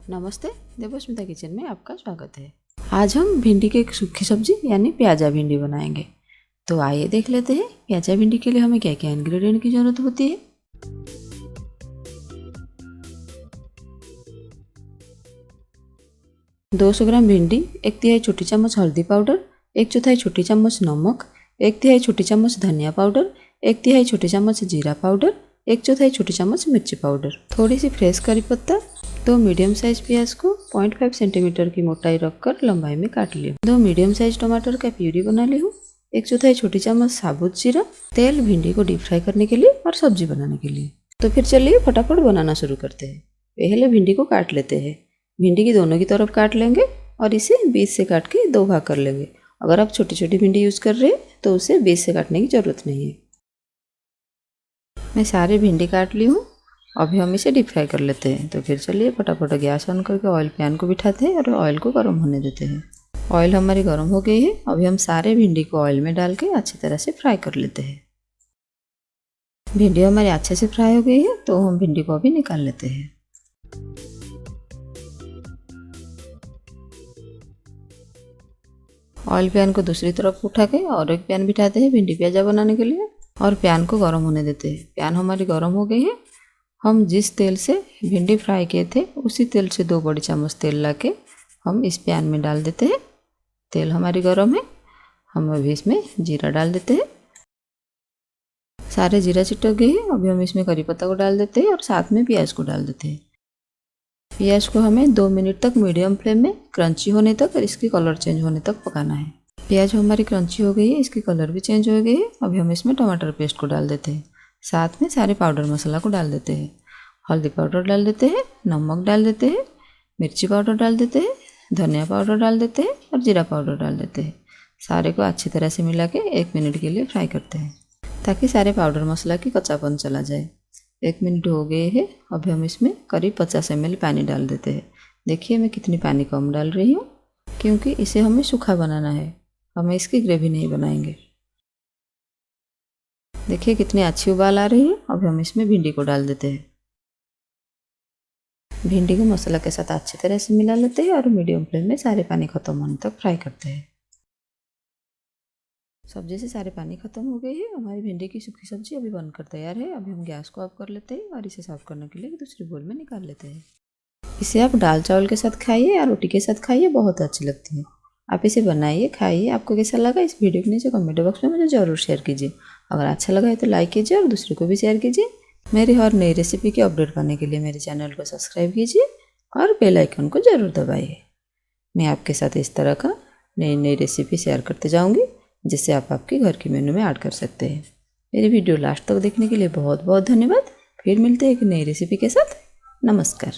नमस्ते, देवस्मिता किचन में आपका स्वागत है। आज हम भिंडी की एक सूखी सब्जी यानी प्याजा भिंडी बनाएंगे। तो आइए देख लेते हैं प्याजा भिंडी के लिए हमें क्या क्या इंग्रेडिएंट की ज़रूरत होती है। दो 200 ग्राम भिंडी, 1/3 छोटी चम्मच हल्दी पाउडर, 1/4 छोटी चम्मच नमक, 1/3 छोटी चम्मच धनिया पाउडर, 1/3 छोटी चम्मच जीरा पाउडर, 1/4 छोटी चम्मच मिर्ची पाउडर, थोड़ी सी फ्रेश करी पत्ता। 2 मीडियम साइज प्याज को 0.5 सेंटीमीटर की मोटाई रखकर लंबाई में काट लिया। 2 मीडियम साइज टमाटर का प्यूरी बना ली हूँ। 1/4 छोटी चम्मच साबुत जीरा, तेल भिंडी को डीप फ्राई करने के लिए और सब्जी बनाने के लिए। तो फिर चलिए फटाफट बनाना शुरू करते हैं। पहले भिंडी को काट लेते हैं। भिंडी की दोनों की तरफ काट लेंगे और इसे बीच से काट के 2 भाग कर लेंगे। अगर आप छोटी छोटी भिंडी यूज़ कर रहे हैं तो उसे बीच से काटने की ज़रूरत नहीं है। मैं सारी भिंडी काट ली हूँ। अभी हम इसे डीप फ्राई कर लेते हैं। तो फिर चलिए फटाफट गैस ऑन करके ऑयल पैन को बिठाते हैं और ऑयल को गर्म होने देते हैं। ऑयल हमारी गर्म हो गई है। अभी हम सारे भिंडी को ऑयल में डाल के अच्छी तरह से फ्राई कर लेते हैं। भिंडी हमारी अच्छे से फ्राई हो गई है तो हम भिंडी को अभी निकाल लेते हैं। ऑयल पैन को दूसरी तरफ उठा के और एक पैन बिठाते हैं भिंडी प्याजा बनाने के लिए और पैन को गर्म होने देते हैं। पैन हमारी गर्म हो गई है। हम जिस तेल से भिंडी फ्राई किए थे उसी तेल से 2 बड़ी चम्मच तेल लाके हम इस पैन में डाल देते हैं। तेल हमारी गर्म है। हम अभी इसमें जीरा डाल देते हैं। सारे जीरा चिटक गए हैं। अभी हम इसमें करी पत्ता को डाल देते हैं और साथ में प्याज को डाल देते हैं। प्याज को हमें 2 मिनट तक मीडियम फ्लेम में क्रंची होने तक और इसकी कलर चेंज होने तक पकाना है। प्याज हमारी क्रंची हो गई है, इसकी कलर भी चेंज हो गई है। अभी हम इसमें टमाटर पेस्ट को डाल देते हैं। साथ में सारे पाउडर मसाला को डाल देते हैं। हल्दी पाउडर डाल देते हैं, नमक डाल देते हैं, मिर्ची पाउडर डाल देते हैं, धनिया पाउडर डाल देते हैं और जीरा पाउडर डाल देते हैं। सारे को अच्छी तरह से मिला के 1 मिनट के लिए फ्राई करते हैं ताकि सारे पाउडर मसाला की कच्चापन चला जाए। 1 मिनट हो गए हैं। अभी हम इसमें करीब 50 ml पानी डाल देते हैं। देखिए मैं कितनी पानी कम डाल रही हूँ क्योंकि इसे हमें सूखा बनाना है। हमें इसकी ग्रेवी नहीं बनाएंगे। देखिए कितनी अच्छी उबाल आ रही है। अभी हम इसमें भिंडी को डाल देते हैं। भिंडी को मसाला के साथ अच्छी तरह से मिला लेते हैं और मीडियम फ्लेम में सारे पानी खत्म होने तक फ्राई करते हैं। सब्जी से सारे पानी खत्म हो गए हैं। हमारी भिंडी की सूखी सब्जी अभी बनकर तैयार है। अभी हम गैस को ऑफ कर लेते हैं और इसे सर्व करने के लिए दूसरी बोल में निकाल लेते हैं। इसे आप दाल चावल के साथ खाइए या रोटी के साथ खाइए, बहुत अच्छी लगती है। आप इसे बनाइए, खाइए। आपको कैसा लगा इस वीडियो के नीचे कमेंट बॉक्स में मुझे ज़रूर शेयर कीजिए। अगर अच्छा लगा है तो लाइक कीजिए और दूसरे को भी शेयर कीजिए। मेरी हर नई रेसिपी की अपडेट पाने के लिए मेरे चैनल को सब्सक्राइब कीजिए और बेल आइकन को ज़रूर दबाइए। मैं आपके साथ इस तरह का नई रेसिपी शेयर करते जाऊंगी जिससे आप आपके घर के मेनू में ऐड कर सकते हैं। मेरी वीडियो लास्ट तक देखने के लिए बहुत बहुत धन्यवाद। फिर मिलते हैं एक नई रेसिपी के साथ। नमस्कार।